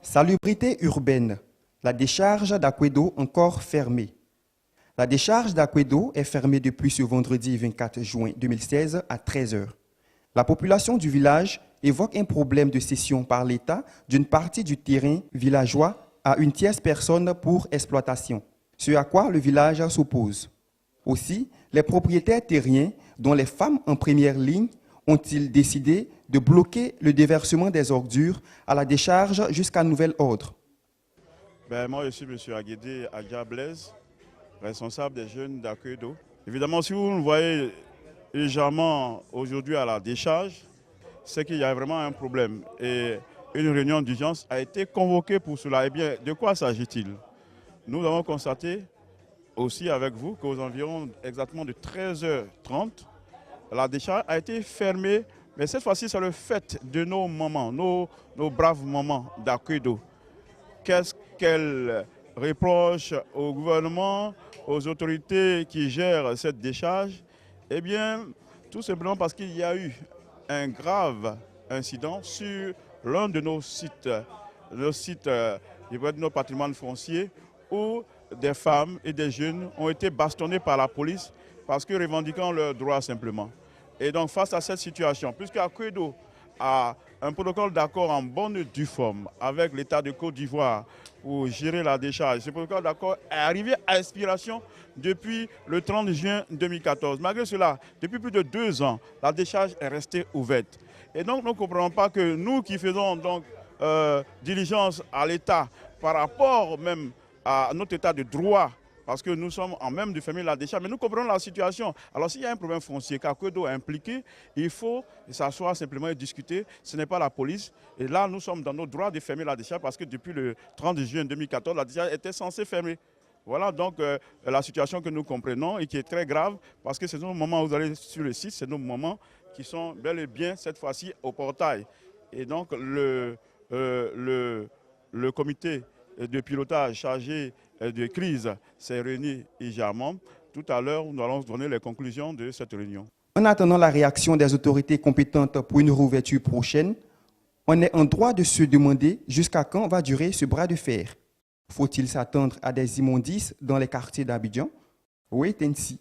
Salubrité urbaine. La décharge d'Aquedo encore fermée. La décharge d'Aquedo est fermée depuis ce vendredi 24 juin 2016 à 13 h. La population du village évoque un problème de cession par l'État d'une partie du terrain villageois à une tierce personne pour exploitation, ce à quoi le village s'oppose. Aussi, les propriétaires terriens, dont les femmes en première ligne, ont-ils décidé de bloquer le déversement des ordures à la décharge jusqu'à nouvel ordre. Moi, je suis M. Aguédé Adja Blaise, responsable des jeunes d'Aquedo. Évidemment, si vous nous voyez légèrement aujourd'hui à la décharge, c'est qu'il y a vraiment un problème. Et une réunion d'urgence a été convoquée pour cela. Eh bien, de quoi s'agit-il? Nous avons constaté aussi avec vous qu'aux environs exactement de 13h30, la décharge a été fermée. Mais cette fois-ci, c'est le fait de nos mamans, nos braves mamans d'Aquedo. Qu'est-ce qu'elle reproche au gouvernement, aux autorités qui gèrent cette décharge? Eh bien, tout simplement parce qu'il y a eu un grave incident sur l'un de nos sites de nos patrimoines fonciers, où des femmes et des jeunes ont été bastonnés par la police parce que revendiquant leurs droits simplement. Et donc face à cette situation, puisque Aquedo a un protocole d'accord en bonne et due forme avec l'État de Côte d'Ivoire pour gérer la décharge. Ce protocole d'accord est arrivé à expiration depuis le 30 juin 2014. Malgré cela, depuis plus de 2 ans, la décharge est restée ouverte. Et donc, nous ne comprenons pas que nous qui faisons donc diligence à l'État par rapport même à notre état de droit, parce que nous sommes en même de fermer la décharge, mais nous comprenons la situation. Alors s'il y a un problème foncier, qu'Aquedo est impliqué, il faut s'asseoir simplement et discuter. Ce n'est pas la police. Et là, nous sommes dans nos droits de fermer la décharge parce que depuis le 30 juin 2014, la décharge était censée fermer. Voilà donc la situation que nous comprenons et qui est très grave parce que c'est nos moments où vous allez sur le site, c'est nos moments qui sont bel et bien cette fois-ci au portail. Et donc le comité de pilotage chargé de crise s'est réuni également. Tout à l'heure, nous allons donner les conclusions de cette réunion. En attendant la réaction des autorités compétentes pour une réouverture prochaine, on est en droit de se demander jusqu'à quand va durer ce bras de fer. Faut-il s'attendre à des immondices dans les quartiers d'Abidjan? Wait and see.